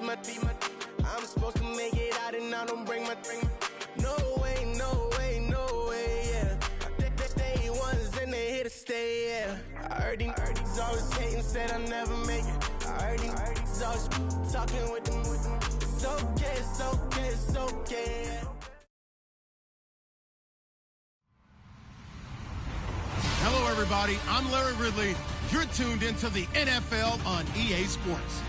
I'm supposed to make it out and I don't bring my. No way, no way, no way, yeah. They ones and they here to stay, yeah. I heard these always hating, said I never make it. I heard these always talking with them. It's okay, it's okay, it's okay, yeah. Hello, everybody. I'm Larry Ridley. You're tuned into the NFL on EA Sports.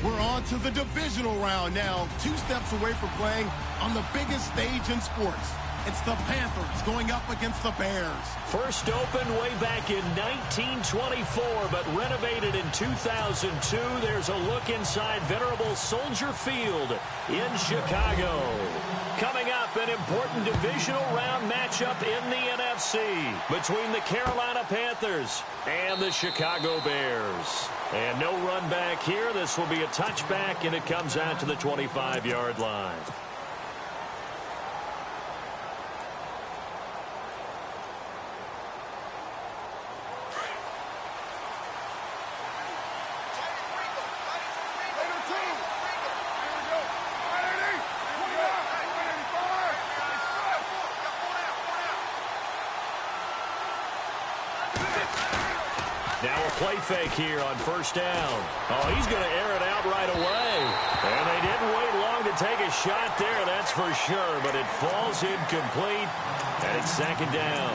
We're on to the divisional round now, 2 steps away from playing on the biggest stage in sports. It's the Panthers going up against the Bears. First opened way back in 1924, but renovated in 2002. There's a look inside venerable Soldier Field in Chicago. Coming up, an important divisional round matchup in the NFC between the Carolina Panthers and the Chicago Bears. And no run back here. This will be a touchback, and it comes out to the 25-yard line. Now a play fake here on first down. Oh, he's going to air it out right away. And they didn't wait long to take a shot there, that's for sure. But it falls incomplete, and it's second down.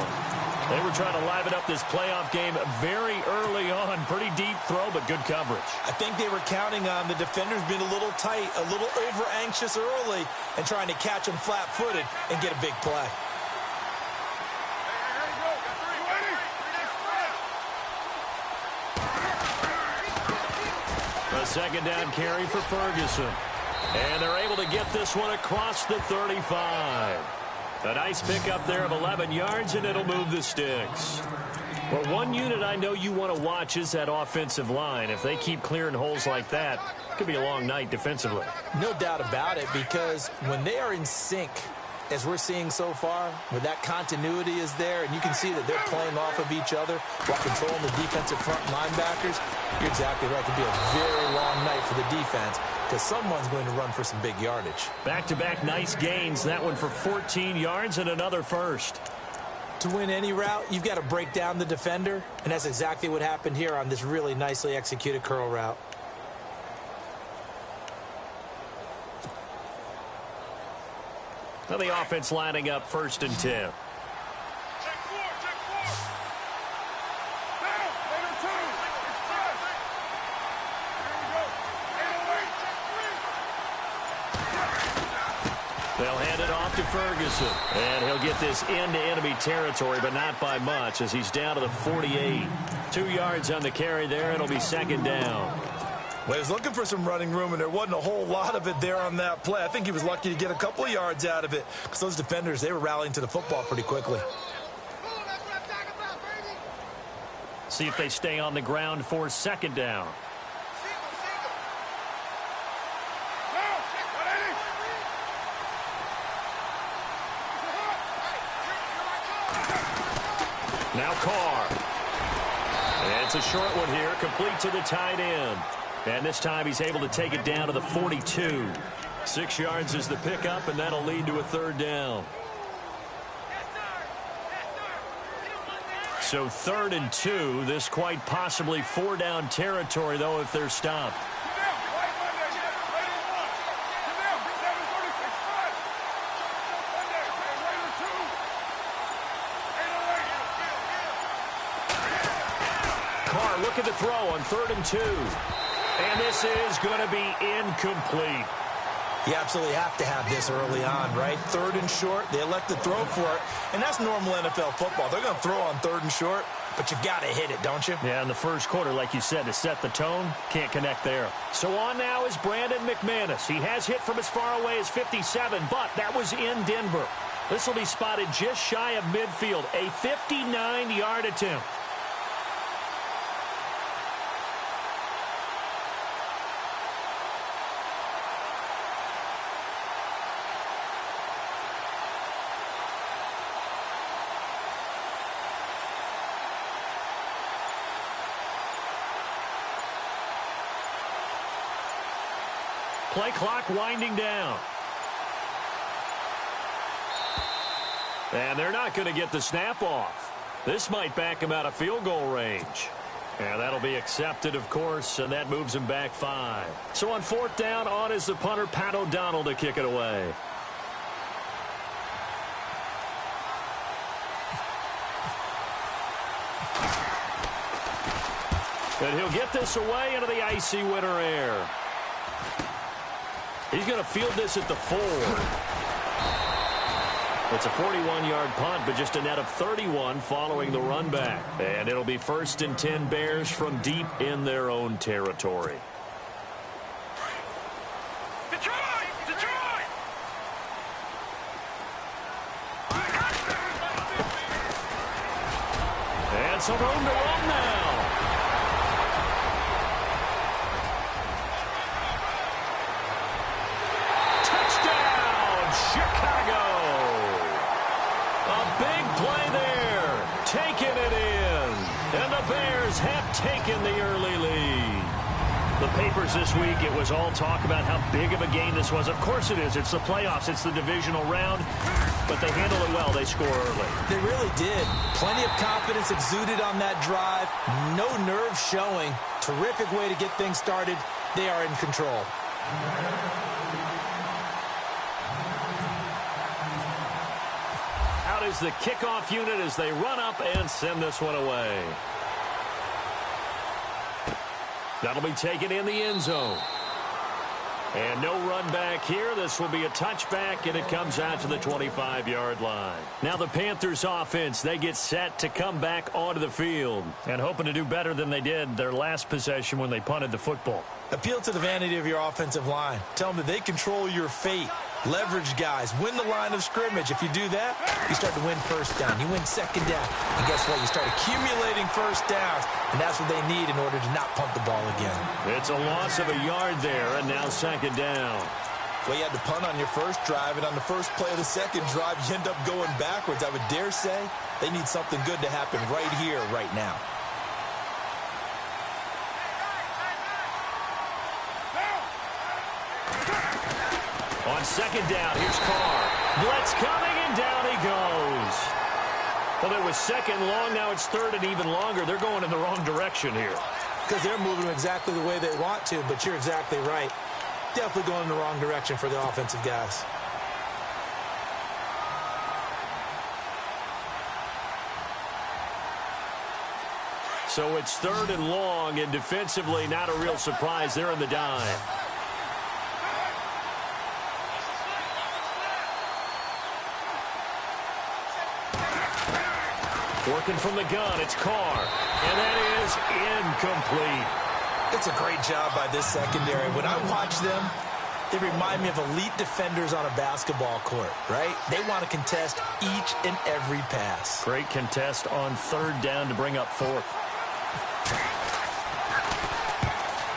They were trying to liven up this playoff game very early on. Pretty deep throw, but good coverage. I think they were counting on the defenders being a little tight, a little over-anxious early, and trying to catch them flat-footed and get a big play. A second down carry for Ferguson. And they're able to get this one across the 35. A nice pickup there of 11 yards, and it'll move the sticks. Well, one unit I know you want to watch is that offensive line. If they keep clearing holes like that, it could be a long night defensively. No doubt about it, because when they are in sync, as we're seeing so far, where that continuity is there, and you can see that they're playing off of each other while controlling the defensive front linebackers, you're exactly right. It could be a very long night for the defense because someone's going to run for some big yardage. Back-to-back nice gains. That one for 14 yards and another first. To win any route, you've got to break down the defender, and that's exactly what happened here on this really nicely executed curl route. Now the offense lining up 1st and 10. They'll hand it off to Ferguson. And he'll get this into enemy territory, but not by much as he's down to the 48. 2 yards on the carry there. It'll be second down. Well, he was looking for some running room, and there wasn't a whole lot of it there on that play. I think he was lucky to get a couple of yards out of it because those defenders, they were rallying to the football pretty quickly. See if they stay on the ground for second down. Now Carr. And it's a short one here, complete to the tight end. And this time he's able to take it down to the 42. 6 yards is the pickup, and that'll lead to a third down. So 3rd and 2. This quite possibly 4-down territory, though, if they're stopped. Carr looking to throw on 3rd and 2. And this is going to be incomplete. You absolutely have to have this early on, right? 3rd and short, they elect to throw for it, and that's normal NFL football. They're going to throw on 3rd and short, but you've got to hit it, don't you? Yeah, in the first quarter, like you said, to set the tone, can't connect there. So on now is Brandon McManus. He has hit from as far away as 57, but that was in Denver. This will be spotted just shy of midfield, a 59-yard attempt. Play clock winding down. And they're not going to get the snap off. This might back him out of field goal range. And that'll be accepted, of course, and that moves him back 5. So on 4th down, on is the punter, Pat O'Donnell, to kick it away. And he'll get this away into the icy winter air. He's going to field this at the 4. It's a 41-yard punt, but just a net of 31 following the run back. And it'll be 1st and 10 Bears from deep in their own territory. Detroit! Detroit! And some room to run now. Touchdown, Chicago! A big play there, taking it in. And the Bears have taken the early lead. The papers this week, it was all talk about how big of a game this was. Of course it is. It's the playoffs. It's the divisional round. But they handle it well. They score early. They really did. Plenty of confidence exuded on that drive. No nerve showing. Terrific way to get things started. They are in control. Out is the kickoff unit as they run up and send this one away. That'll be taken in the end zone. And no run back here. This will be a touchback, and it comes out to the 25-yard line. Now the Panthers offense, they get set to come back onto the field and hoping to do better than they did their last possession when they punted the football. Appeal to the vanity of your offensive line. Tell them that they control your fate. Leverage guys. Win the line of scrimmage. If you do that, you start to win 1st down. You win 2nd down. And guess what? You start accumulating 1st downs. And that's what they need in order to not punt the ball again. It's a loss of a yard there, and now 2nd down. Well, you had to punt on your first drive, and on the first play of the second drive, you end up going backwards. I would dare say they need something good to happen right here, right now. On 2nd down, here's Carr. Blitz coming, and down he goes. Well, there was 2nd long. Now it's 3rd and even longer. They're going in the wrong direction here. Because they're moving exactly the way they want to, but you're exactly right. Definitely going in the wrong direction for the offensive guys. So it's 3rd and long, and defensively, not a real surprise. They're in the dime. Working from the gun, it's Carr. And that is incomplete. It's a great job by this secondary. When I watch them, they remind me of elite defenders on a basketball court, right? They want to contest each and every pass. Great contest on 3rd down to bring up 4th.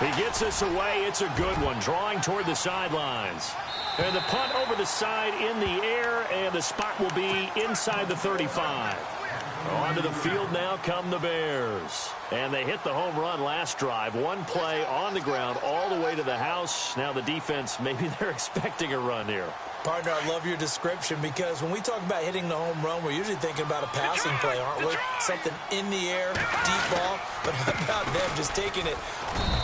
He gets this away. It's a good one, drawing toward the sidelines. And the punt over the side in the air, and the spot will be inside the 35. Onto the field now come the Bears. And they hit the home run last drive. One play on the ground all the way to the house. Now the defense, maybe they're expecting a run here. Partner, I love your description because when we talk about hitting the home run, we're usually thinking about a passing play, aren't we? Something in the air, deep ball. But how about them just taking it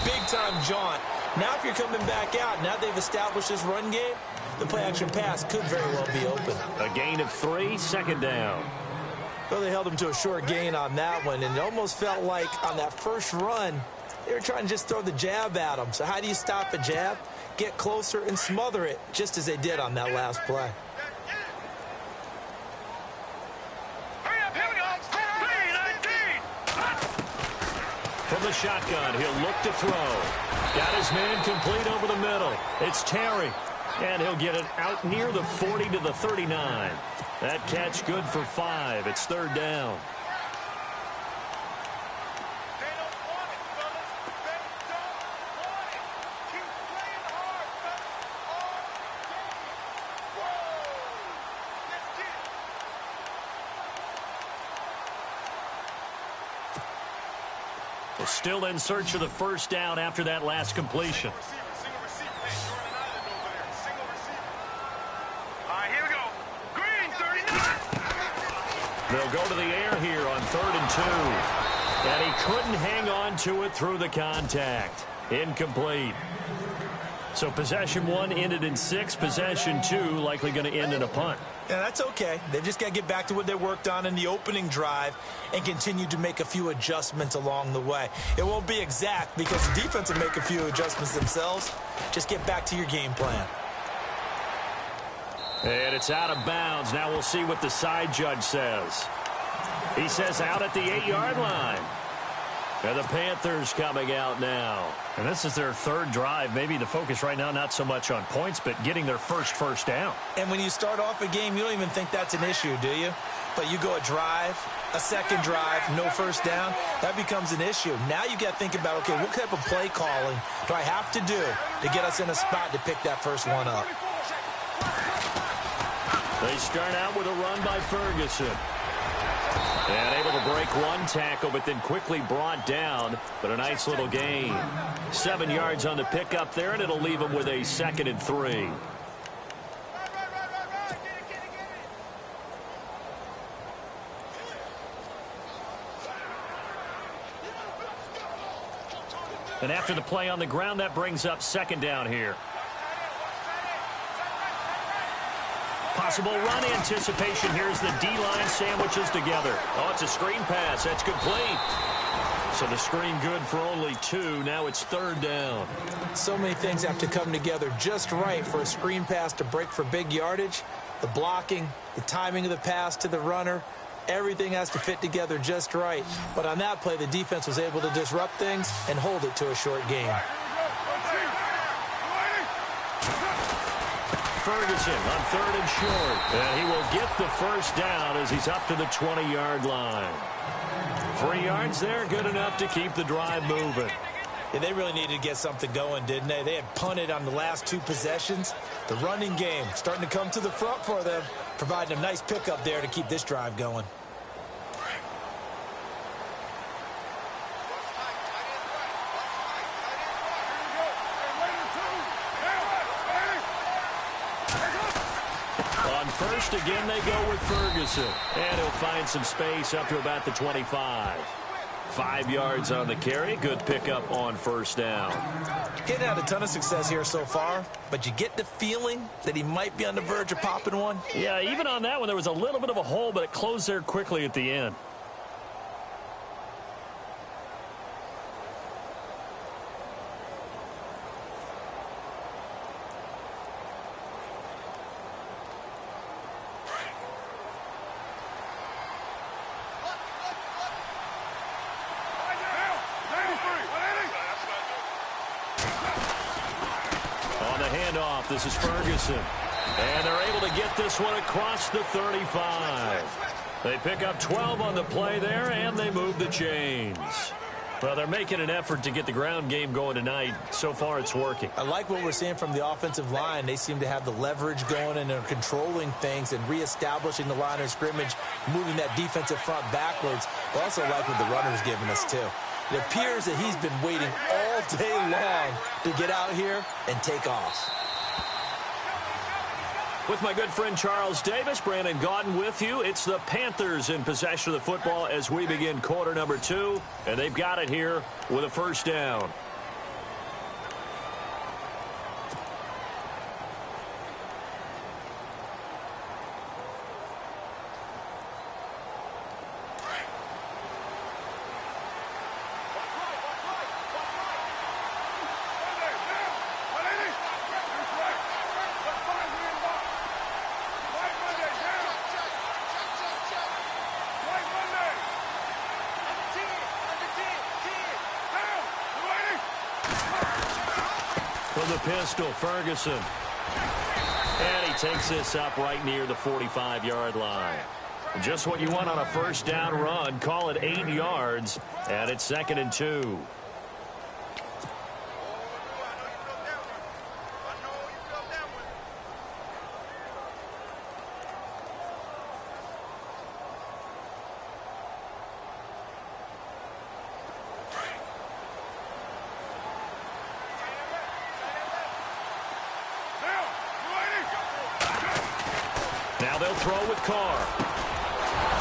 big-time jaunt? Now if you're coming back out, now they've established this run game, the play-action pass could very well be open. A gain of 3, 2nd down. Well, they held him to a short gain on that one, and it almost felt like on that first run, they were trying to just throw the jab at him. So how do you stop a jab? Get closer and smother it, just as they did on that last play. From the shotgun, he'll look to throw. Got his man complete over the middle. It's Terry, and he'll get it out near the 40 to the 39. That catch good for 5. It's 3rd down. Still in search of the 1st down after that last completion. They'll go to the air here on 3rd and 2. And he couldn't hang on to it through the contact. Incomplete. So possession 1 ended in 6. Possession 2 likely going to end in a punt. Yeah, that's okay. They've just got to get back to what they worked on in the opening drive and continue to make a few adjustments along the way. It won't be exact because the defense will make a few adjustments themselves. Just get back to your game plan. And it's out of bounds. Now we'll see what the side judge says. He says out at the 8-yard line. And the Panthers coming out now. And this is their 3rd drive. Maybe the focus right now not so much on points, but getting their first down. And when you start off a game, you don't even think that's an issue, do you? But you go a drive, a second drive, no first down, that becomes an issue. Now you got to think about, okay, what type of play calling do I have to do to get us in a spot to pick that first one up? They start out with a run by Ferguson. And able to break one tackle, but then quickly brought down. But a nice little gain. 7 yards on the pickup there, and it'll leave him with a 2nd and 3. And after the play on the ground, that brings up 2nd down here. Possible run anticipation. Here's the D-line sandwiches together. Oh, it's a screen pass. That's complete. So the screen good for only 2. Now it's 3rd down. So many things have to come together just right for a screen pass to break for big yardage. The blocking, the timing of the pass to the runner, everything has to fit together just right. But on that play, the defense was able to disrupt things and hold it to a short game. Ferguson on 3rd and short. And he will get the first down as he's up to the 20-yard line. 3 yards there, good enough to keep the drive moving. Yeah, they really needed to get something going, didn't they? They had punted on the last 2 possessions. The running game starting to come to the front for them, providing a nice pickup there to keep this drive going. First, again, they go with Ferguson. And he'll find some space up to about the 25. 5 yards on the carry. Good pickup on 1st down. He hadn't had a ton of success here so far, but you get the feeling that he might be on the verge of popping one. Yeah, even on that one, there was a little bit of a hole, but it closed there quickly at the end. This is Ferguson. And they're able to get this one across the 35. They pick up 12 on the play there, and they move the chains. Well, they're making an effort to get the ground game going tonight. So far, it's working. I like what we're seeing from the offensive line. They seem to have the leverage going, and they're controlling things and reestablishing the line of scrimmage, moving that defensive front backwards. I also like what the runner's giving us, too. It appears that he's been waiting all day long to get out here and take off. With my good friend Charles Davis, Brandon Gaudin with you. It's the Panthers in possession of the football as we begin quarter number 2. And they've got it here with a 1st down. From the pistol, Ferguson. And he takes this up right near the 45-yard line. Just what you want on a 1st down run. Call it 8 yards, and it's 2nd and 2. Now they'll throw with Carr.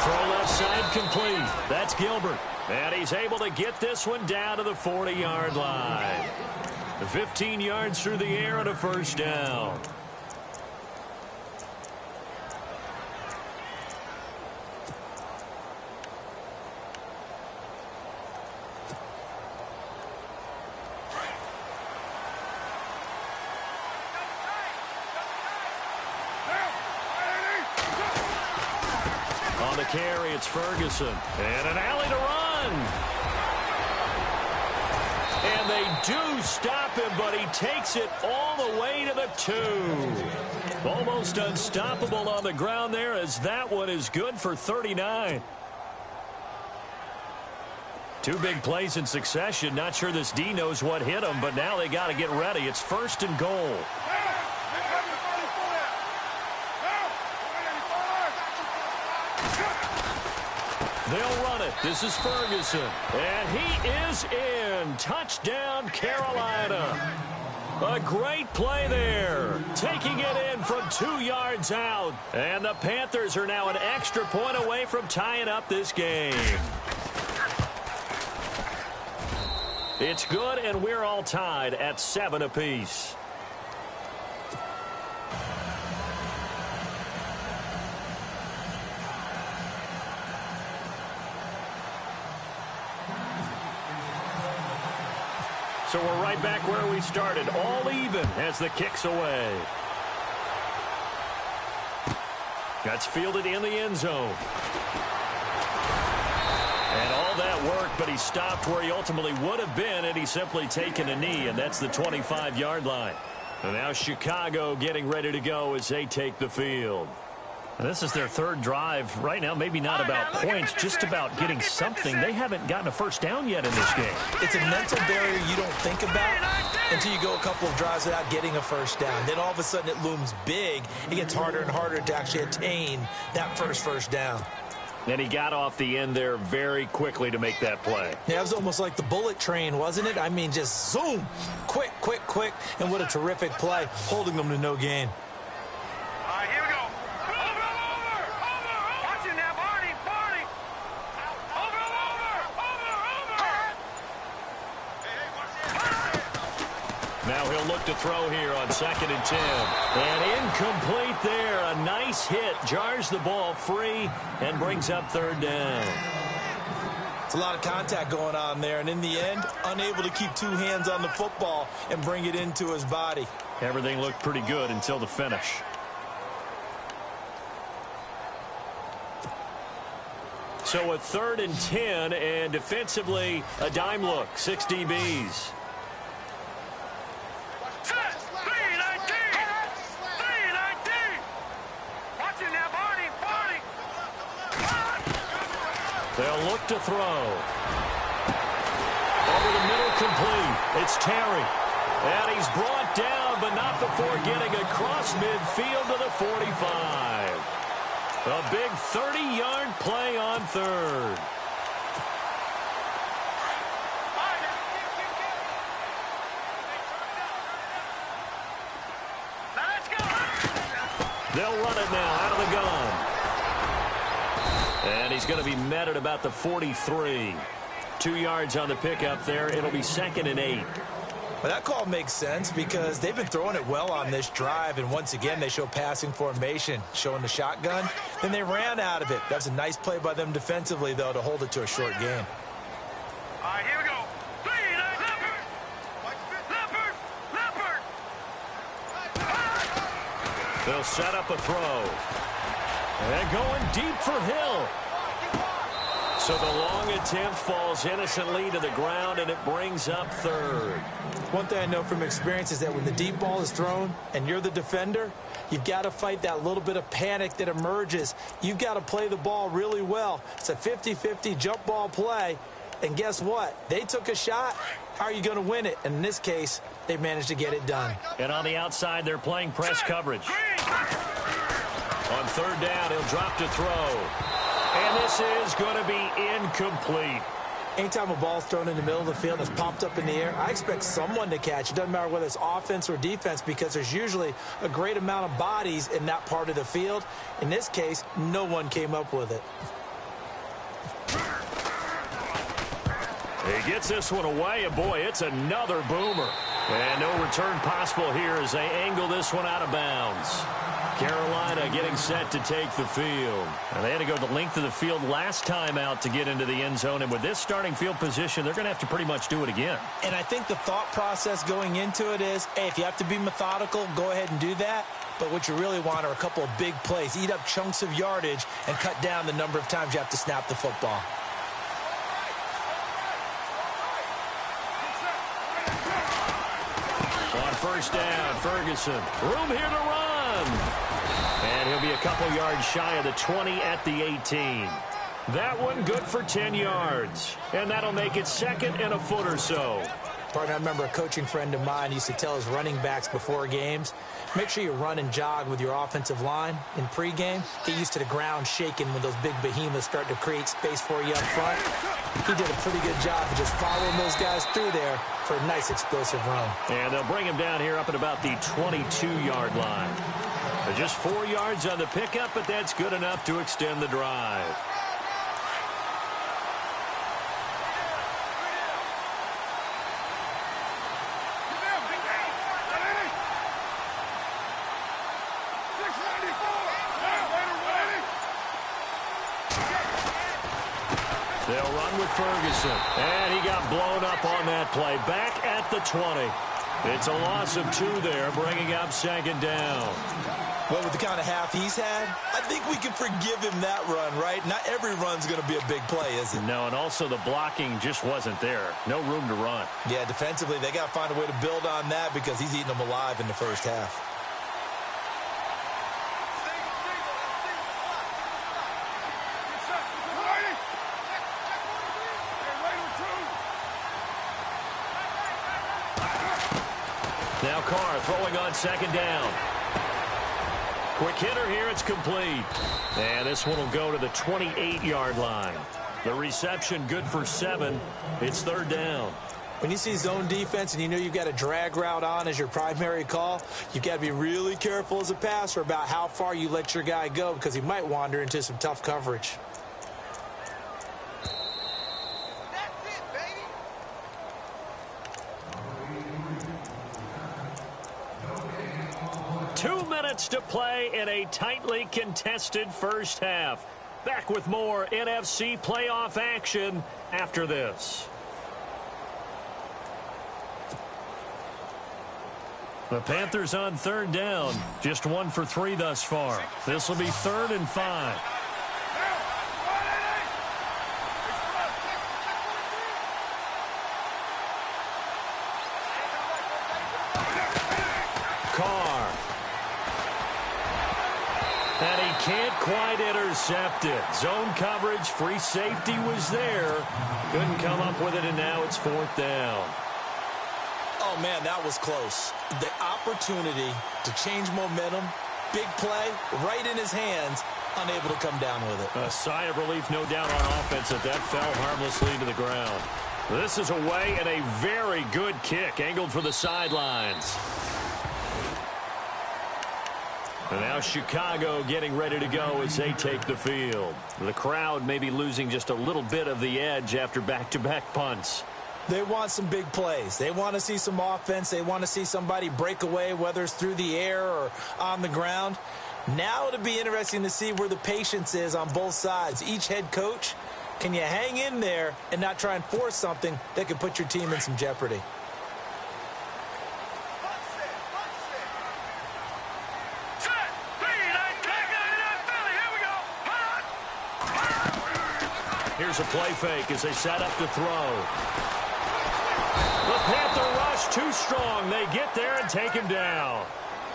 Throw left incomplete. That's Gilbert. And he's able to get this one down to the 40-yard line. 15 yards through the air and a first down. On the carry, it's Ferguson. And an alley to run. And they do stop him, but he takes it all the way to the 2. Almost unstoppable on the ground there, as that one is good for 39. 2 big plays in succession. Not sure this D knows what hit him, but now they got to get ready. It's 1st and goal. They'll run it. This is Ferguson. And he is in. Touchdown, Carolina. A great play there. Taking it in from 2 yards out. And the Panthers are now an extra point away from tying up this game. It's good, and we're all tied at 7 apiece. So we're right back where we started, all even as the kick's away. That's fielded in the end zone. And all that work, but he stopped where he ultimately would have been, and he's simply taken a knee, and that's the 25-yard line. And now Chicago getting ready to go as they take the field. And this is their 3rd drive. Right now, maybe not about points, just about getting something. They haven't gotten a first down yet in this game. It's a mental barrier you don't think about until you go a couple of drives without getting a first down. Then all of a sudden it looms big. It gets harder and harder to actually attain that first down. And he got off the end there very quickly to make that play. Yeah, it was almost like the bullet train, wasn't it? I mean, just zoom, quick, and what a terrific play, holding them to no gain. Here we go. Over. Watch it now, Barney. Over. Now he'll look to throw here on 2nd and 10. And incomplete there. A nice hit. Jars the ball free and brings up 3rd down. It's a lot of contact going on there. And in the end, unable to keep 2 hands on the football and bring it into his body. Everything looked pretty good until the finish. So a 3rd and 10, and defensively a dime look. 6 DBs. They'll look to throw. Over the middle, complete. It's Terry. And he's brought down, but not before getting across midfield to the 45. A big 30-yard play on 3rd. They'll run it now out of the gun. And he's going to be met at about the 43. 2 yards on the pickup there. It'll be 2nd and 8. Well, that call makes sense because they've been throwing it well on this drive, and once again they show passing formation, showing the shotgun. Then they ran out of it. That's a nice play by them defensively, though, to hold it to a short gain. Here we go. Leopard. They'll set up a throw. And going deep for Hill. So the long attempt falls innocently to the ground, and it brings up 3rd. One thing I know from experience is that when the deep ball is thrown and you're the defender, you've got to fight that little bit of panic that emerges. You've got to play the ball really well. It's a 50-50 jump ball play. And guess what? They took a shot. How are you going to win it? And in this case, they managed to get it done. And on the outside, they're playing press coverage. On 3rd down, he'll drop to throw. And this is going to be incomplete. Anytime a ball's thrown in the middle of the field and it's popped up in the air, I expect someone to catch. It doesn't matter whether it's offense or defense because there's usually a great amount of bodies in that part of the field. In this case, no one came up with it. He gets this one away, and boy, it's another boomer. And no return possible here as they angle this one out of bounds. Carolina getting set to take the field. And they had to go the length of the field last time out to get into the end zone. And with this starting field position, they're going to have to pretty much do it again. And I think the thought process going into it is, hey, if you have to be methodical, go ahead and do that. But what you really want are a couple of big plays. Eat up chunks of yardage and cut down the number of times you have to snap the football. On first down, Ferguson. Room here to run. And he'll be a couple yards shy of the 20 at the 18. That one good for 10 yards. And that'll make it second and a foot or so. Partner, I remember a coaching friend of mine used to tell his running backs before games, make sure you run and jog with your offensive line in pregame. Get used to the ground shaking when those big behemoths start to create space for you up front. He did a pretty good job of just following those guys through there for a nice explosive run. And they'll bring him down here up at about the 22-yard line. Just 4 yards on the pickup, but that's good enough to extend the drive. They'll run with Ferguson. And he got blown up on that play. Back at the 20. It's a loss of 2 there, bringing up second down. Well, with the kind of half he's had, I think we can forgive him that run, right? Not every run's going to be a big play, is it? No, and also the blocking just wasn't there. No room to run. Yeah, defensively, they got to find a way to build on that because he's eating them alive in the first half. Now Carr throwing on second down. Quick hitter here, it's complete. And this one will go to the 28-yard line. The reception good for 7. It's third down. When you see zone defense and you know you've got a drag route on as your primary call, you've got to be really careful as a passer about how far you let your guy go because he might wander into some tough coverage. 2 minutes to play in a tightly contested first half. Back with more NFC playoff action after this. The Panthers on third down. Just 1 for 3 thus far. This will be 3rd and 5. Carr. And he can't quite intercept it. Zone coverage, free safety was there. Couldn't come up with it, and now it's 4th down. Oh, man, that was close. The opportunity to change momentum, big play, right in his hands, unable to come down with it. A sigh of relief, no doubt, on offense that fell harmlessly to the ground. This is away and a very good kick, angled for the sidelines. And now Chicago getting ready to go as they take the field. The crowd may be losing just a little bit of the edge after back-to-back punts. They want some big plays. They want to see some offense. They want to see somebody break away, whether it's through the air or on the ground. Now it'll be interesting to see where the patience is on both sides. Each head coach, can you hang in there and not try and force something that could put your team in some jeopardy? Here's a play fake as they set up to throw. The Panther rush too strong. They get there and take him down.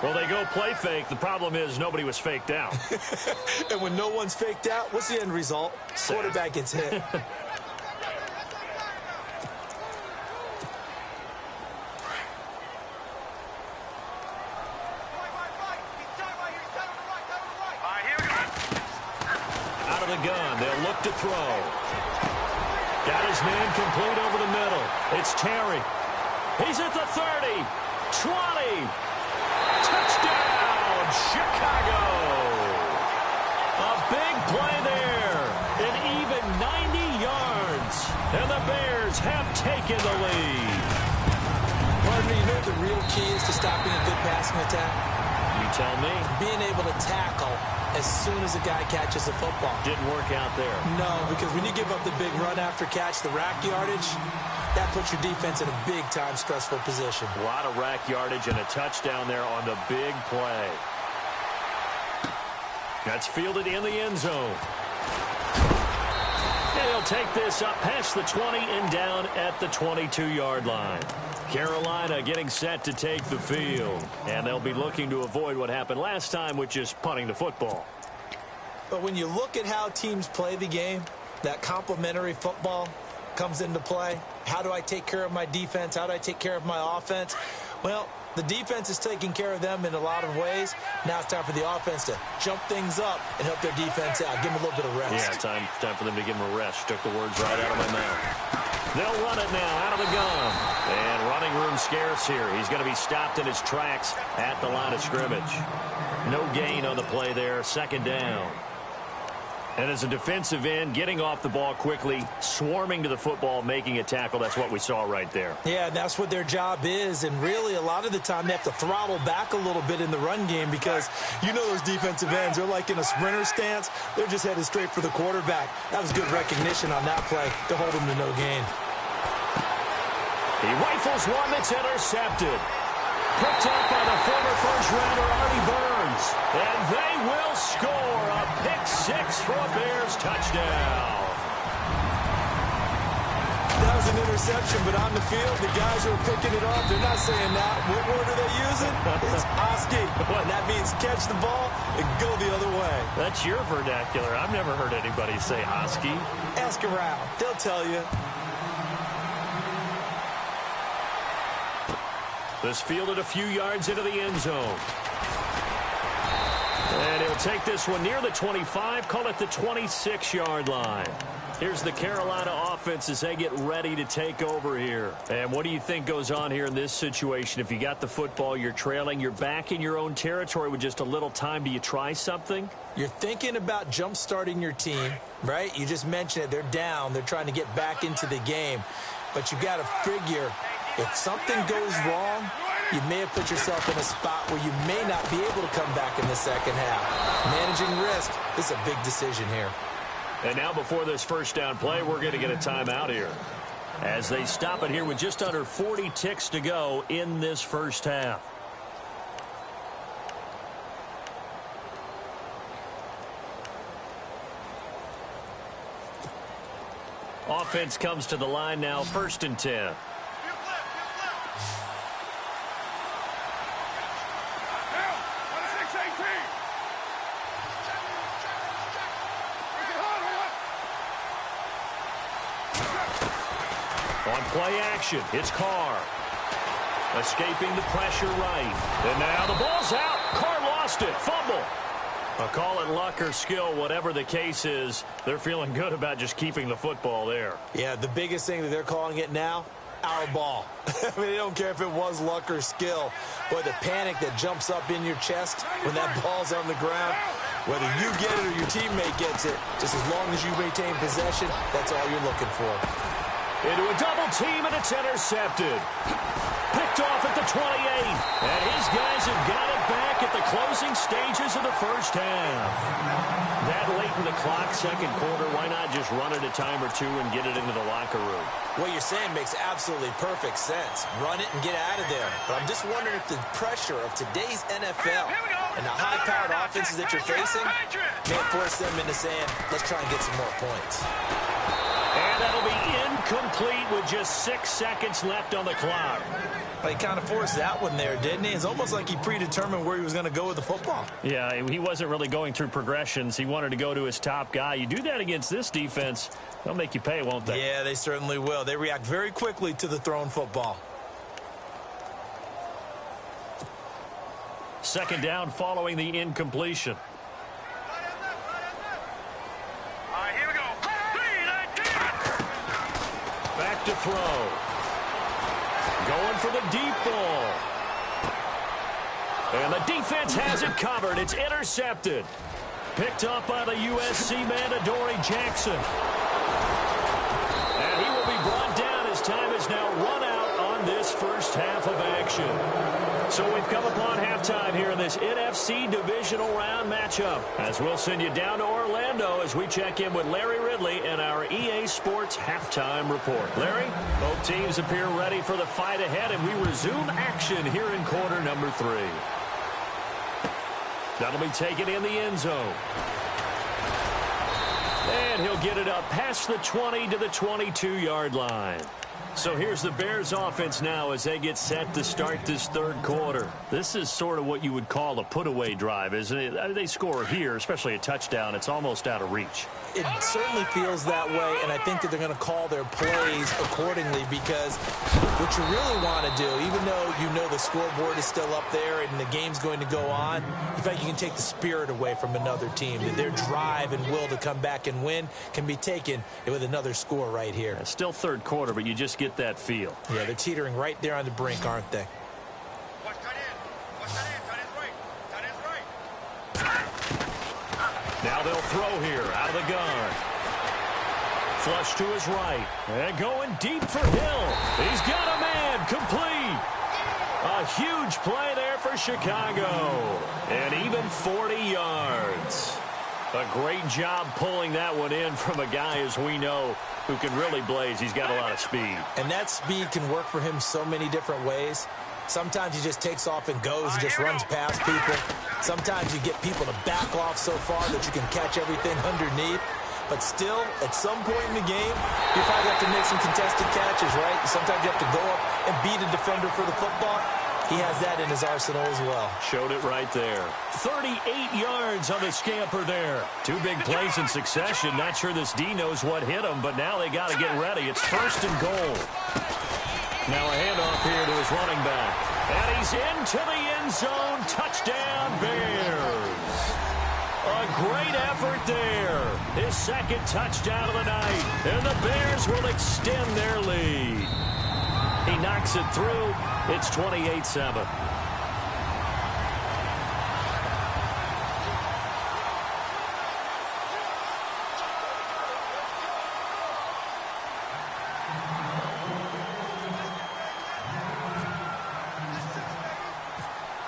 Well, they go play fake. The problem is nobody was faked out. And when no one's faked out, what's the end result? Quarterback gets hit. Out of the gun, they'll look to throw. Got his man complete over the middle. It's Terry. He's at the 30, 20. Touchdown, Chicago. A big play there. An even 90 yards. counts, and the Bears have taken the lead. Partner, you know what the real key is to stopping a good passing attack? You tell me. Being able to tackle as soon as a guy catches the football. Didn't work out there. No, because when you give up the big run after catch, the rack yardage, that puts your defense in a big-time stressful position. A lot of rack yardage and a touchdown there on the big play. That's fielded in the end zone. And he'll take this up past the 20 and down at the 22-yard line. Carolina getting set to take the field. And they'll be looking to avoid what happened last time, which is punting the football. But when you look at how teams play the game, that complementary football comes into play. How do I take care of my defense? How do I take care of my offense? Well, the defense is taking care of them in a lot of ways. Now it's time for the offense to jump things up and help their defense out. Give them a little bit of rest. Yeah, time for them to give them a rest. Took the words right out of my mouth. They'll run it now out of the gun. And running room scarce here. He's going to be stopped in his tracks at the line of scrimmage. No gain on the play there. Second down. And as a defensive end, getting off the ball quickly, swarming to the football, making a tackle, that's what we saw right there. Yeah, that's what their job is. And really, a lot of the time, they have to throttle back a little bit in the run game because you know those defensive ends, they're like in a sprinter stance. They're just headed straight for the quarterback. That was good recognition on that play to hold them to no gain. He rifles one that's intercepted. Picked up by the former first-rounder Artie Burns. And they will score a pick-6 for a Bears touchdown. That was an interception, but on the field, the guys who are picking it off, they're not saying that. What word are they using? It's Oski. And that means catch the ball and go the other way. That's your vernacular. I've never heard anybody say Oski. Ask around. They'll tell you. This fielded a few yards into the end zone. And he'll take this one near the 25, call it the 26-yard line. Here's the Carolina offense as they get ready to take over here. And what do you think goes on here in this situation? If you got the football, you're trailing, you're back in your own territory with just a little time. Do you try something? You're thinking about jump-starting your team, right? You just mentioned it. They're down. They're trying to get back into the game. But you got to figure, if something goes wrong, you may have put yourself in a spot where you may not be able to come back in the second half. Managing risk is a big decision here. And now before this first down play, we're going to get a timeout here as they stop it here with just under 40 ticks to go in this first half. Offense comes to the line now, 1st and 10. On play action, it's Carr. Escaping the pressure right. And now the ball's out. Carr lost it. Fumble. I'll call it luck or skill, whatever the case is. They're feeling good about just keeping the football there. Yeah, the biggest thing that they're calling it now, our ball. I mean, they don't care if it was luck or skill. Boy, the panic that jumps up in your chest when that ball's on the ground, whether you get it or your teammate gets it, just as long as you maintain possession, that's all you're looking for. Into a double team, and it's intercepted. Picked off at the 28. And his guys have got it back at the closing stages of the first half. That late in the clock, second quarter, why not just run it a time or two and get it into the locker room? What you're saying makes absolutely perfect sense. Run it and get out of there. But I'm just wondering if the pressure of today's NFL and the high-powered offenses that you're facing may force them into saying, let's try and get some more points. And that'll be incomplete with just 6 seconds left on the clock. He kind of forced that one there, didn't he? It's almost like he predetermined where he was going to go with the football. Yeah, he wasn't really going through progressions. He wanted to go to his top guy. You do that against this defense, they'll make you pay, won't they? Yeah, they certainly will. They react very quickly to the thrown football. Second down following the incompletion. Here we go. Back to throw. Going for the deep ball. And the defense has it covered. It's intercepted. Picked up by the USC man, Adoree Jackson. Bears now run out on this first half of action. So we've come upon halftime here in this NFC divisional round matchup, as we'll send you down to Orlando as we check in with Larry Ridley and our EA Sports halftime report. Larry, both teams appear ready for the fight ahead, and we resume action here in quarter number 3. That'll be taken in the end zone. And he'll get it up past the 20 to the 22-yard line. So here's the Bears offense now as they get set to start this third quarter. This is sort of what you would call a put-away drive, isn't it? I mean, they score here, especially a touchdown. It's almost out of reach. It certainly feels that way, and I think that they're going to call their plays accordingly, because what you really want to do, even though you know the scoreboard is still up there and the game's going to go on, in fact, you can take the spirit away from another team. That their drive and will to come back and win can be taken with another score right here. Still third quarter, but you just get that feel. Yeah, they're teetering right there on the brink, aren't they? Now they'll throw here out of the gun. Flush to his right. And going deep for Hill. He's got a man complete. A huge play there for Chicago. And even 40 yards. A great job pulling that one in from a guy, as we know, who can really blaze. He's got a lot of speed. And that speed can work for him so many different ways. Sometimes he just takes off and goes and just runs past people. Sometimes you get people to back off so far that you can catch everything underneath. But still, at some point in the game, you probably have to make some contested catches, right? Sometimes you have to go up and beat a defender for the football. He has that in his arsenal as well. Showed it right there. 38 yards on the scamper there. 2 big plays in succession. Not sure this D knows what hit him, but now they got to get ready. It's 1st and goal. Now a handoff here to his running back. And he's into the end zone. Touchdown, Bears. A great effort there. His 2nd touchdown of the night. And the Bears will extend their lead. He knocks it through. It's 28-7.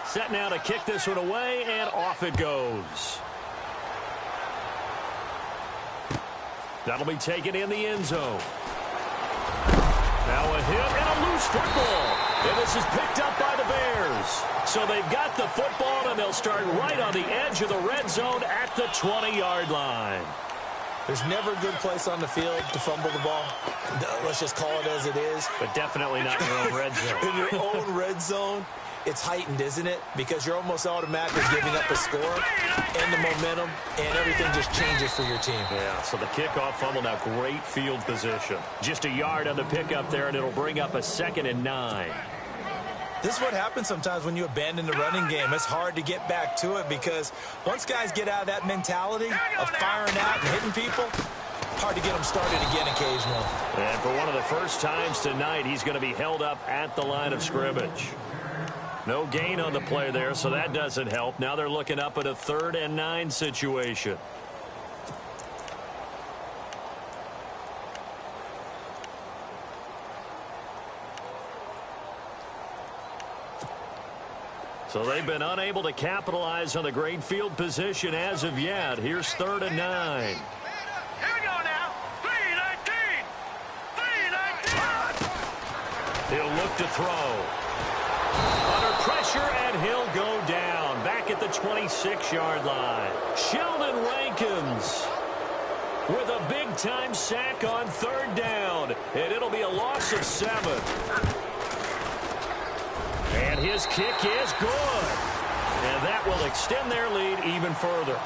Set now to kick this one away, and off it goes. That'll be taken in the end zone. Now a hit and a loose football. And this is picked up by the Bears. So they've got the football, and they'll start right on the edge of the red zone at the 20-yard line. There's never a good place on the field to fumble the ball. Let's just call it as it is. But definitely not in your own red zone. In your own red zone, it's heightened, isn't it? Because you're almost automatically giving up a score and the momentum, and everything just changes for your team. Yeah, so the kickoff fumble, now great field position. Just a yard on the pickup there, and it'll bring up a 2nd and 9. This is what happens sometimes when you abandon the running game. It's hard to get back to it, because once guys get out of that mentality of firing out and hitting people, hard to get them started again occasionally. And for one of the first times tonight, he's going to be held up at the line of scrimmage. No gain on the play there, so that doesn't help. Now they're looking up at a 3rd and 9 situation. So they've been unable to capitalize on the great field position as of yet. Here's 3rd and 9. Here we go now. 3-19. 3-19. He'll look to throw. Under pressure, and he'll go down. Back at the 26-yard line. Sheldon Rankins with a big-time sack on 3rd down. And it'll be a loss of 7. And his kick is good. And that will extend their lead even further.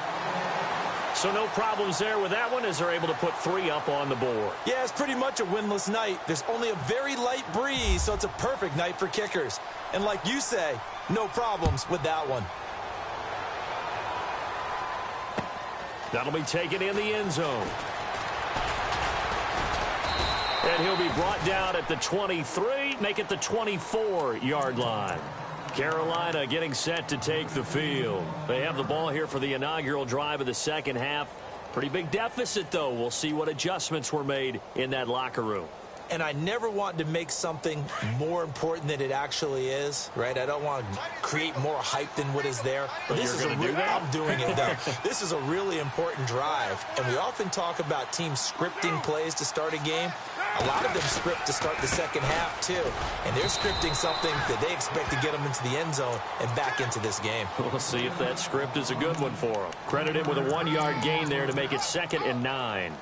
So no problems there with that one as they're able to put 3 up on the board. Yeah, it's pretty much a winless night. There's only a very light breeze, so it's a perfect night for kickers. And like you say, no problems with that one. That'll be taken in the end zone. And he'll be brought down at the 23, make it the 24-yard line. Carolina getting set to take the field. They have the ball here for the inaugural drive of the second half. Pretty big deficit, though. We'll see what adjustments were made in that locker room. and I never want to make something more important than it actually is, right? I don't want to create more hype than what is there. But this is I'm doing it, though. This is a really important drive, and we often talk about teams scripting plays to start a game. A lot of them script to start the second half, too, and they're scripting something that they expect to get them into the end zone and back into this game. We'll see if that script is a good one for them. Credit him with a 1-yard gain there to make it 2nd and 9.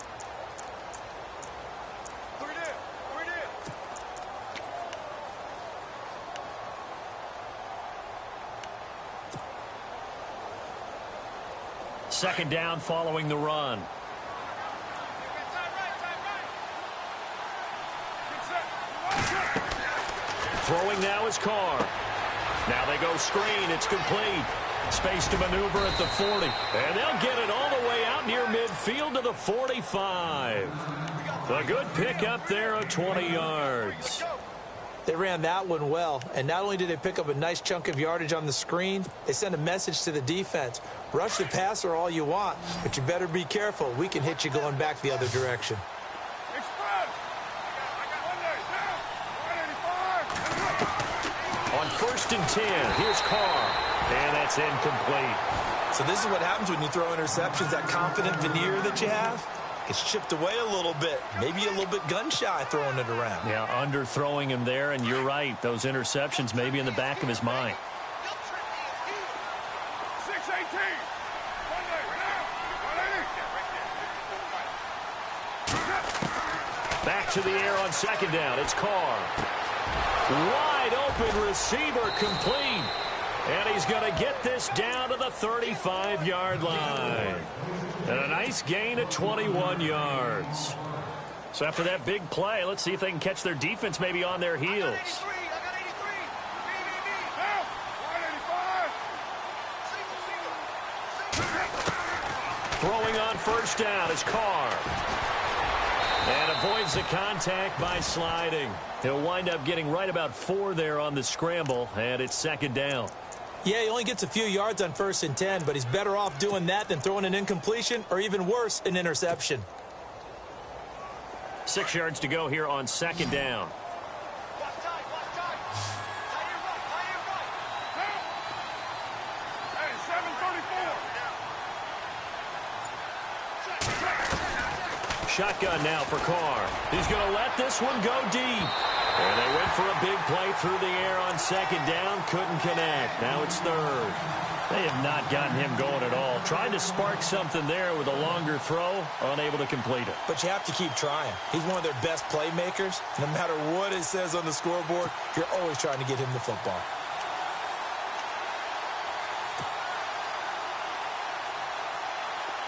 Second down following the run. Throwing now is Carr. Now they go screen. It's complete. Space to maneuver at the 40. And they'll get it all the way out near midfield to the 45. A good pick up there of 20 yards. They ran that one well, and not only did they pick up a nice chunk of yardage on the screen, they sent a message to the defense. Rush the passer all you want, but you better be careful. We can hit you going back the other direction. On 1st and 10, here's Carr. And that's incomplete. So this is what happens when you throw interceptions. That confident veneer that you have, it's chipped away a little bit. Maybe a little bit gun-shy throwing it around. Yeah, underthrowing him there, and you're right. Those interceptions may be in the back of his mind. 6-18. Back to the air on 2nd down. It's Carr. Wide open receiver complete. And he's going to get this down to the 35-yard line. And a nice gain of 21 yards. So after that big play, let's see if they can catch their defense maybe on their heels. Throwing on 1st down is Carr. And avoids the contact by sliding. He'll wind up getting right about 4 there on the scramble, and it's 2nd down. Yeah, he only gets a few yards on 1st and 10, but he's better off doing that than throwing an incompletion or even worse, an interception. 6 yards to go here on 2nd down. Shotgun now for Carr. He's going to let this one go deep. And they went for a big play through the air on 2nd down. Couldn't connect. Now it's 3rd. They have not gotten him going at all. Tried to spark something there with a longer throw. Unable to complete it. But you have to keep trying. He's one of their best playmakers. No matter what it says on the scoreboard, you're always trying to get him the football.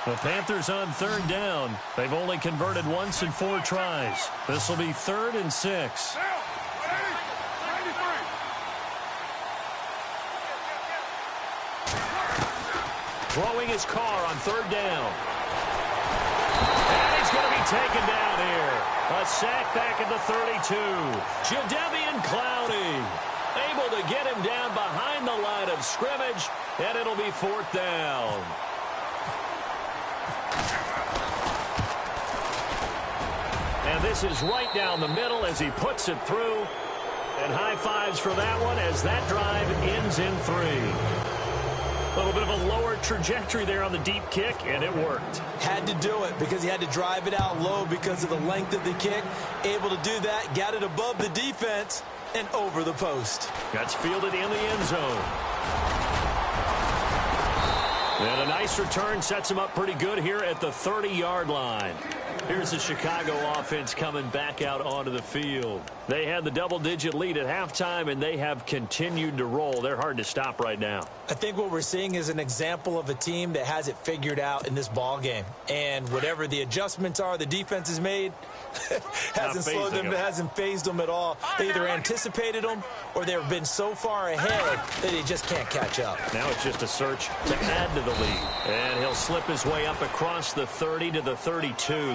The Panthers on 3rd down. They've only converted once in 4 tries. This will be 3rd and 6. Throwing his Carr on 3rd down. And he's going to be taken down here. A sack back at the 32. Jadeveon Clowney able to get him down behind the line of scrimmage, and it'll be 4th down. And this is right down the middle as he puts it through. And high fives for that one as that drive ends in 3. A little bit of a lower trajectory there on the deep kick, and it worked. Had to do it because he had to drive it out low because of the length of the kick. Able to do that, got it above the defense and over the post. That's fielded in the end zone. And a nice return sets him up pretty good here at the 30-yard line. Here's the Chicago offense coming back out onto the field. They had the double-digit lead at halftime, and they have continued to roll. They're hard to stop right now. I think what we're seeing is an example of a team that has it figured out in this ball game. And whatever the adjustments are the defense has made, hasn't slowed them, hasn't phased them at all. They either anticipated them or they've been so far ahead that they just can't catch up. Now it's just a search to add to the lead. And he'll slip his way up across the 30 to the 32.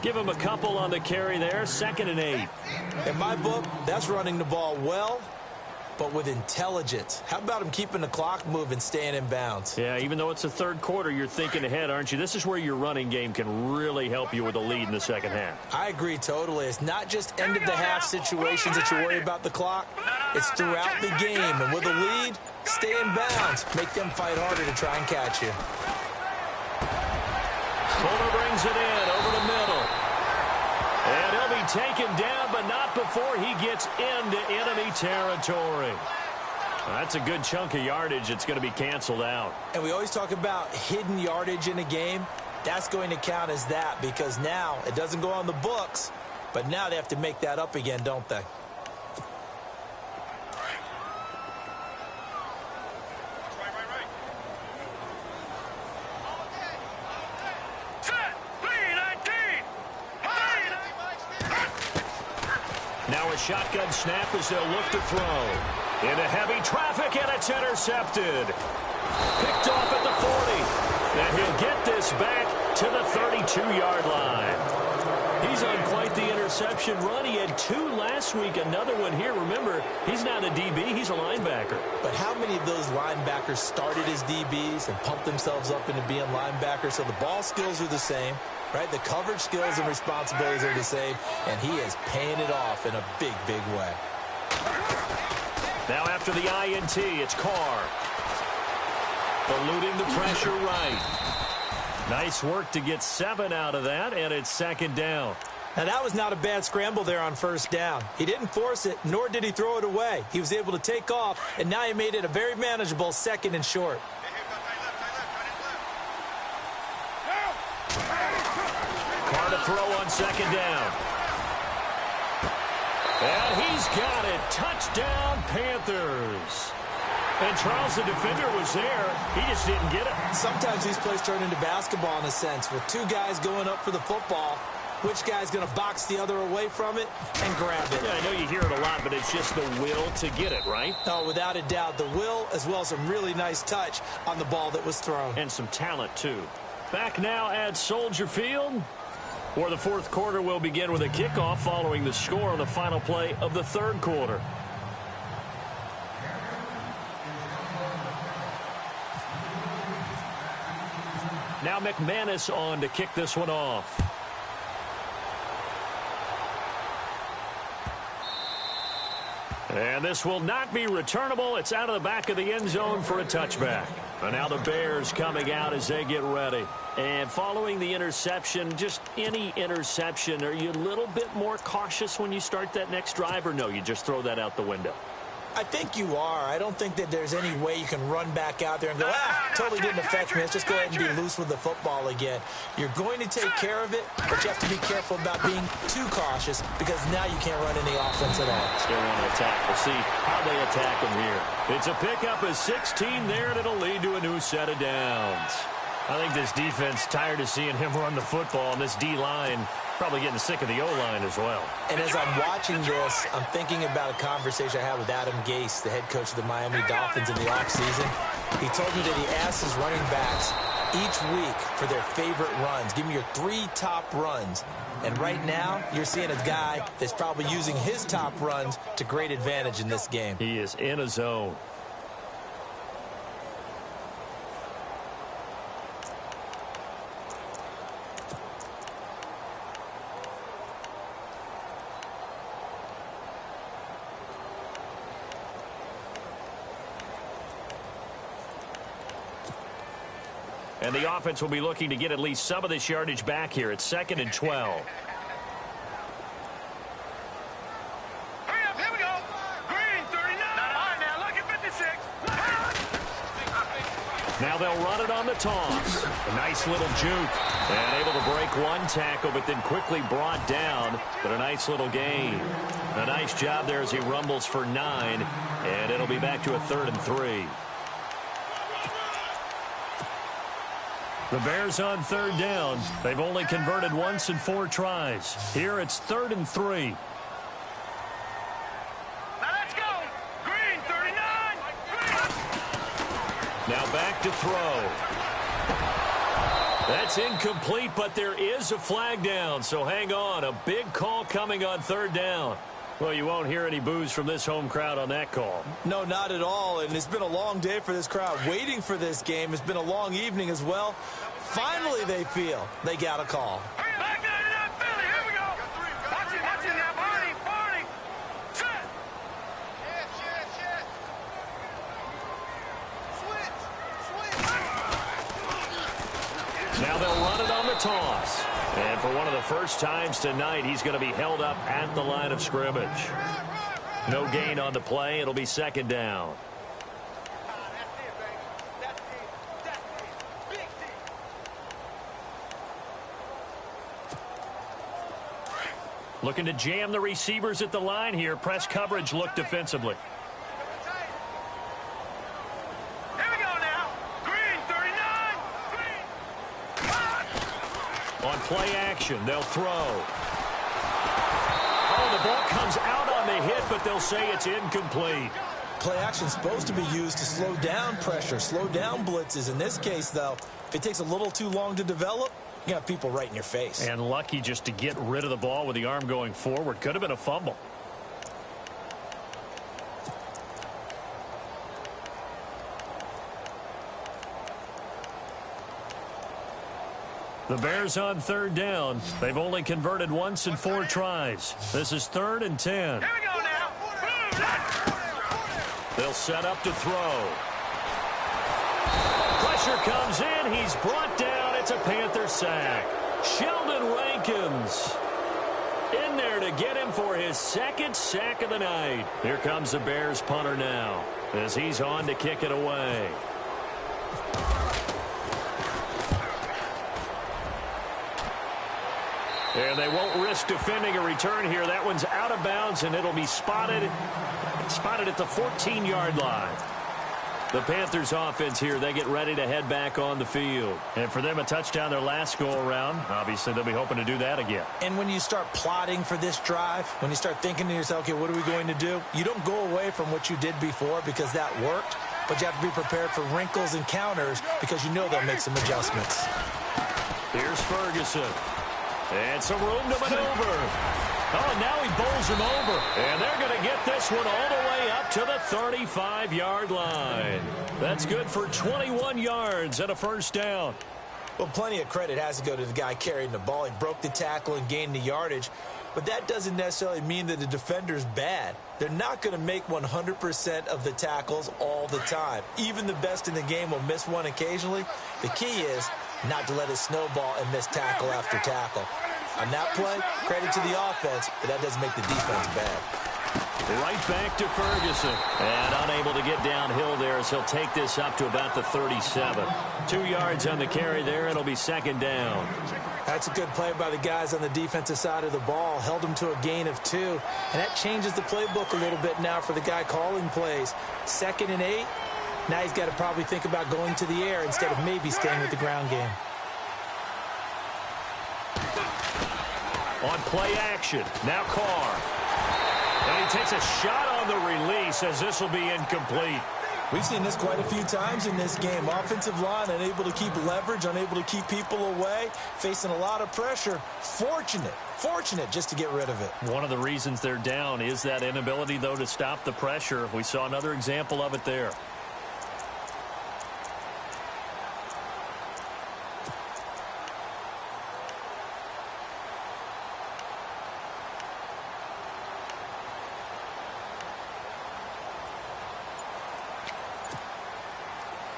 Give him a couple on the carry there. 2nd and 8. In my book, that's running the ball well but with intelligence. How about him keeping the clock moving, staying in bounds? Yeah, even though it's the third quarter, you're thinking ahead, aren't you? This is where your running game can really help you with a lead in the second half. I agree totally. It's not just end-of-the-half situations that you worry about the clock. It's throughout the game. And with a lead, stay in bounds. Make them fight harder to try and catch you. Fuller brings it in over the middle. And he'll be taken down, but not before he gets into enemy territory. That's a good chunk of yardage. It's going to be canceled out. And we always talk about hidden yardage in a game. That's going to count as that because now it doesn't go on the books, but now they have to make that up again, don't they? Now a shotgun snap as they'll look to throw. Into heavy traffic, and it's intercepted. Picked off at the 40. And he'll get this back to the 32-yard line. He's on quite the interception run. He had 2 last week, another one here. Remember, he's not a DB, he's a linebacker. But how many of those linebackers started as DBs and pumped themselves up into being linebackers? So the ball skills are the same. Right, the coverage skills and responsibilities are the same, and he is paying it off in a big, big way. Now after the INT, it's Carr. Eluding the pressure right. Nice work to get 7 out of that, and it's second down. Now that was not a bad scramble there on first down. He didn't force it, nor did he throw it away. He was able to take off, and now he made it a very manageable second and short. Carr to throw on second down. And he's got it. Touchdown, Panthers. And Charles, the defender, was there. He just didn't get it. Sometimes these plays turn into basketball in a sense. With 2 guys going up for the football, which guy's going to box the other away from it and grab it? Yeah, I know you hear it a lot, but it's just the will to get it, right? Oh, without a doubt. The will, as well as some really nice touch on the ball that was thrown. And some talent, too. Back now at Soldier Field, where the fourth quarter will begin with a kickoff following the score on the final play of the third quarter. Now McManus on to kick this one off. And this will not be returnable. It's out of the back of the end zone for a touchback. And now the Bears coming out as they get ready. And following the interception, just any interception, are you a little bit more cautious when you start that next drive, or no, you just throw that out the window? I think you are. I don't think that there's any way you can run back out there and go, totally didn't affect me. Let's just go ahead and be loose with the football again. You're going to take care of it, but you have to be careful about being too cautious because now you can't run any offense at all. They want to attack. We'll see how they attack them here. It's a pickup of 16 there, and it'll lead to a new set of downs. I think this defense tired of seeing him run the football, and this D-line probably getting sick of the O-line as well. And as I'm watching this, I'm thinking about a conversation I had with Adam Gase, the head coach of the Miami Dolphins in the offseason. He told me that he asked his running backs each week for their favorite runs. Give me your 3 top runs. And right now, you're seeing a guy that's probably using his top runs to great advantage in this game. He is in a zone. And the offense will be looking to get at least some of this yardage back here. It's 2nd and 12. Hurry up, here we go. Green, 39. All right, now, look at 56. Now they'll run it on the toss. A nice little juke. And able to break one tackle, but then quickly brought down. But a nice little gain. A nice job there as he rumbles for 9. And it'll be back to a 3rd and 3. The Bears on 3rd down. They've only converted once in 4 tries. Here it's 3rd and 3. Now let's go. Green, 39. Now back to throw. That's incomplete, but there is a flag down, so hang on. A big call coming on 3rd down. Well, you won't hear any boos from this home crowd on that call. No, not at all. And it's been a long day for this crowd waiting for this game. It's been a long evening as well. Finally, they feel they got a call. Back there to that Philly. Here we go. Watch it now. Barney. Set. Yes. Switch. Now they'll run it on the toss. And for one of the first times tonight, he's going to be held up at the line of scrimmage. No gain on the play. It'll be second down. Looking to jam the receivers at the line here. Press coverage look defensively. Here we go now. Green, 39. On play action, they'll throw. Oh, the ball comes out on the hit, but they'll say it's incomplete. Play action is supposed to be used to slow down pressure, slow down blitzes. In this case, though, if it takes a little too long to develop, you got people right in your face. And lucky just to get rid of the ball with the arm going forward. Could have been a fumble. The Bears on third down. They've only converted once in 4 tries. This is 3rd and 10. Here we go now. They'll set up to throw. Pressure comes in. He's brought down. It's a Panther sack. Sheldon Rankins in there to get him for his 2nd sack of the night. Here comes the Bears punter now as he's on to kick it away. And they won't risk defending a return here. That one's out of bounds, and it'll be spotted at the 14-yard line. The Panthers offense here, they get ready to head back on the field. And for them, a touchdown their last go-around. Obviously, they'll be hoping to do that again. And when you start plotting for this drive, when you start thinking to yourself, okay, what are we going to do? You don't go away from what you did before because that worked, but you have to be prepared for wrinkles and counters because you know they'll make some adjustments. Here's Ferguson. And some room to maneuver. Oh, and now he bowls him over. And they're going to get this one all the way up to the 35-yard line. That's good for 21 yards and a first down. Well, plenty of credit has to go to the guy carrying the ball. He broke the tackle and gained the yardage. But that doesn't necessarily mean that the defender's bad. They're not going to make 100% of the tackles all the time. Even the best in the game will miss one occasionally. The key is not to let it snowball and miss tackle after tackle. On that play, credit to the offense, but that doesn't make the defense bad. Right back to Ferguson. And unable to get downhill there as he'll take this up to about the 37. 2 yards on the carry there. It'll be second down. That's a good play by the guys on the defensive side of the ball. Held them to a gain of 2. And that changes the playbook a little bit now for the guy calling plays. 2nd and 8. Now he's got to probably think about going to the air instead of maybe staying with the ground game. On play action, now Carr. And he takes a shot on the release as this will be incomplete. We've seen this quite a few times in this game. Offensive line unable to keep leverage, unable to keep people away, facing a lot of pressure. Fortunate just to get rid of it. One of the reasons they're down is that inability, though, to stop the pressure. We saw another example of it there.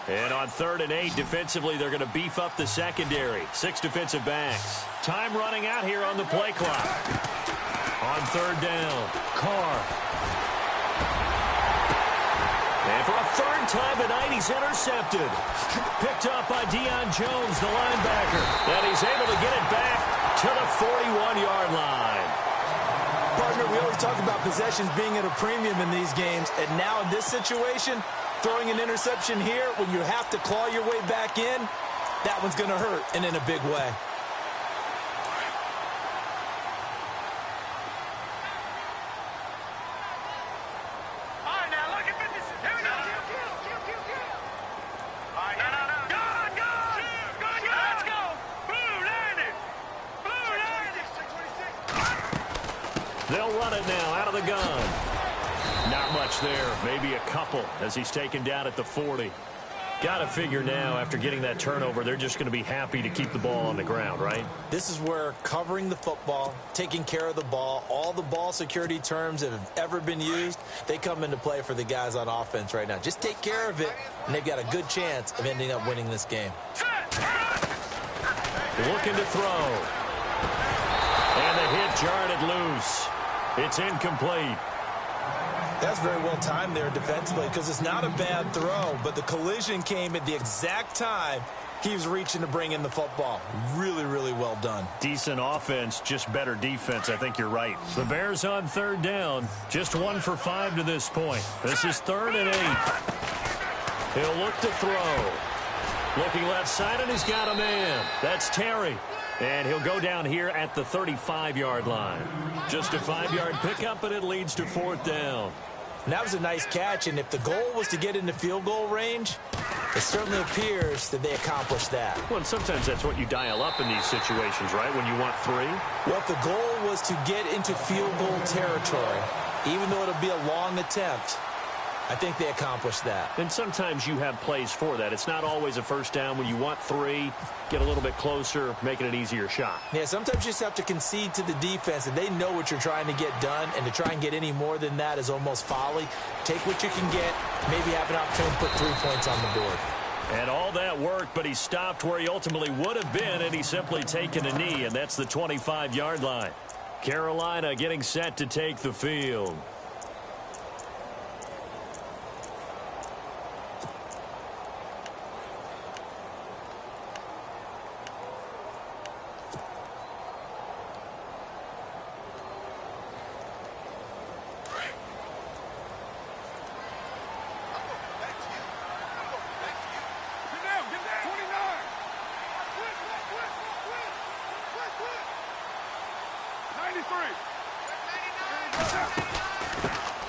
And on 3rd and 8, defensively, they're going to beef up the secondary. 6 defensive backs. Time running out here on the play clock. On 3rd down, Carr. And for a 3rd time tonight, he's intercepted. Picked up by Deion Jones, the linebacker. And he's able to get it back to the 41-yard line. Partner, we always talk about possessions being at a premium in these games. And now in this situation, throwing an interception here when you have to claw your way back in, that one's going to hurt, and in a big way. All right, now look at this. Here we go. All right, no. Good. Let's go. Blue landed. They'll run it now out of the gun. Not much there. Maybe a couple as he's taken down at the 40. Got to figure now, after getting that turnover, they're just going to be happy to keep the ball on the ground, right? This is where covering the football, taking care of the ball, all the ball security terms that have ever been used, they come into play for the guys on offense right now. Just take care of it, and they've got a good chance of ending up winning this game. Looking to throw. And the hit jarred it loose. It's incomplete. That's very well timed there defensively because it's not a bad throw, but the collision came at the exact time he was reaching to bring in the football. Really, really well done. Decent offense, just better defense. I think you're right. The Bears on third down, just 1 for 5 to this point. This is 3rd and 8. He'll look to throw. Looking left side, and he's got a man. That's Terry. And he'll go down here at the 35-yard line. Just a 5-yard pickup, and it leads to 4th down. And that was a nice catch, and if the goal was to get into field goal range, it certainly appears that they accomplished that. Well, and sometimes that's what you dial up in these situations, right, when you want 3? Well, if the goal was to get into field goal territory, even though it'll be a long attempt, I think they accomplished that. And sometimes you have plays for that. It's not always a first down. When you want 3, get a little bit closer, making it an easier shot. Yeah, sometimes you just have to concede to the defense, and they know what you're trying to get done, and to try and get any more than that is almost folly. Take what you can get, maybe have an opportunity to put 3 points on the board. And all that worked, but he stopped where he ultimately would have been, and he's simply taken a knee, and that's the 25-yard line. Carolina getting set to take the field.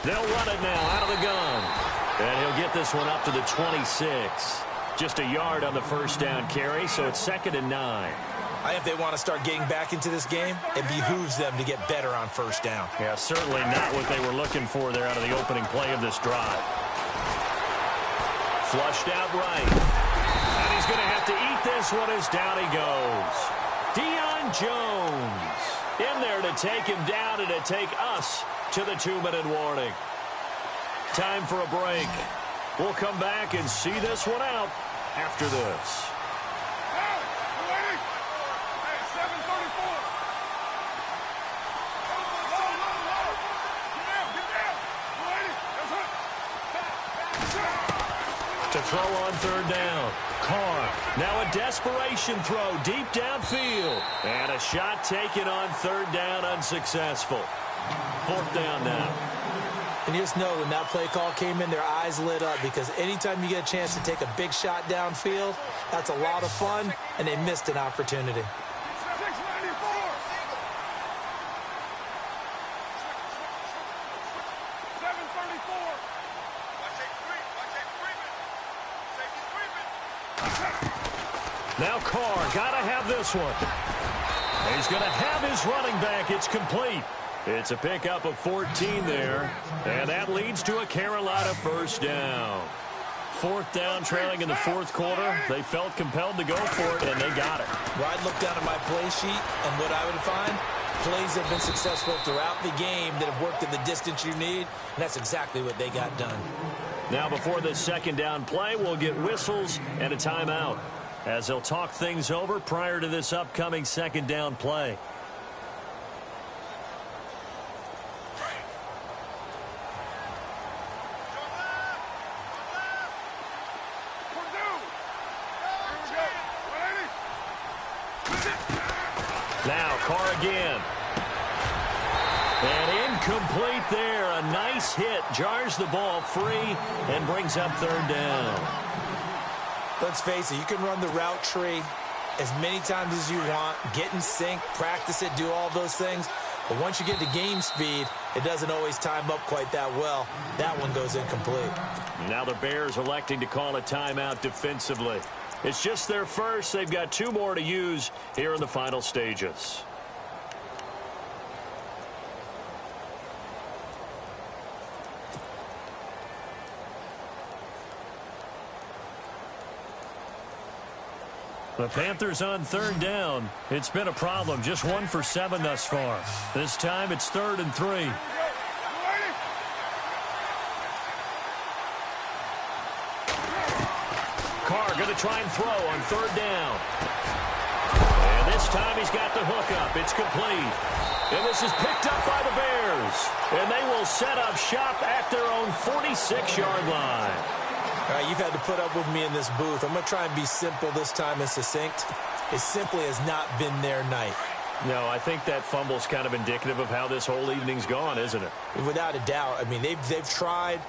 They'll run it now out of the gun. And he'll get this one up to the 26. Just a yard on the first down carry, so it's 2nd and 9. I think if they want to start getting back into this game, it behooves them to get better on first down. Yeah, certainly not what they were looking for there out of the opening play of this drive. Flushed out right. And he's going to have to eat this one as down he goes. Deion Jones in there to take him down and to take us to the 2-minute warning. Time for a break. We'll come back and see this one out after this. To throw on third down. Carr. Now a desperation throw deep downfield. And a shot taken on third down unsuccessful. 4th down now. And you just know when that play call came in, their eyes lit up because anytime you get a chance to take a big shot downfield, that's a lot of fun, and they missed an opportunity. Now Carr, got to have this one. He's going to have his running back. It's complete. It's a pickup of 14 there, and that leads to a Carolina first down. 4th down, trailing in the 4th quarter. They felt compelled to go for it, and they got it. Well, I'd look down at my play sheet, and what I would find, plays have been successful throughout the game that have worked at the distance you need, and that's exactly what they got done. Now before this 2nd down play, we'll get whistles and a timeout as they'll talk things over prior to this upcoming 2nd down play. Now Carr again. And incomplete there. A nice hit. Jars the ball free and brings up third down. Let's face it, you can run the route tree as many times as you want, get in sync, practice it, do all those things. But once you get to game speed, it doesn't always time up quite that well. That one goes incomplete. Now the Bears electing to call a timeout defensively. It's just their first. They've got 2 more to use here in the final stages. The Panthers on third down. It's been a problem. Just 1 for 7 thus far. This time it's 3rd and 3. Carr going to try and throw on 3rd down. And this time he's got the hook up. It's complete. And this is picked up by the Bears. And they will set up shop at their own 46-yard line. All right, you've had to put up with me in this booth. I'm going to try and be simple this time and succinct. It simply has not been their night. No, I think that fumble's kind of indicative of how this whole evening's gone, isn't it? Without a doubt. I mean, they've tried,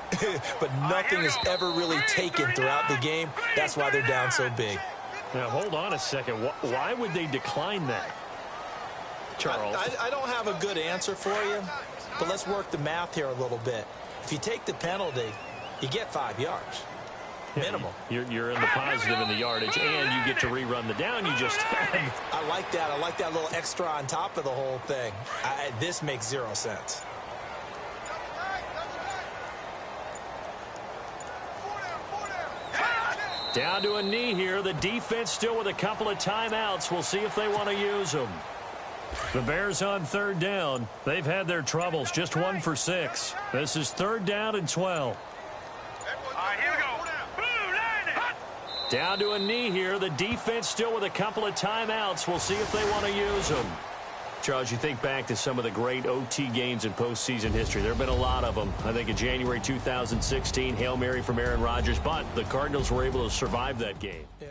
but nothing has ever really taken throughout the game. That's why they're down so big. Now, hold on a second. Why would they decline that, Charles? I don't have a good answer for you, but let's work the math here a little bit. If you take the penalty, you get 5 yards. Minimum. You're in the positive in the yardage, and you get to rerun the down you just had. I like that. I like that little extra on top of the whole thing. This makes 0 sense. Down to a knee here. The defense still with a couple of timeouts. We'll see if they want to use them. The Bears on 3rd down. They've had their troubles. Just 1 for 6. This is 3rd down and 12. Down to a knee here. The defense still with a couple of timeouts. We'll see if they want to use them. Charles, you think back to some of the great OT games in postseason history. There have been a lot of them. I think in January 2016, Hail Mary from Aaron Rodgers, but the Cardinals were able to survive that game. Yeah,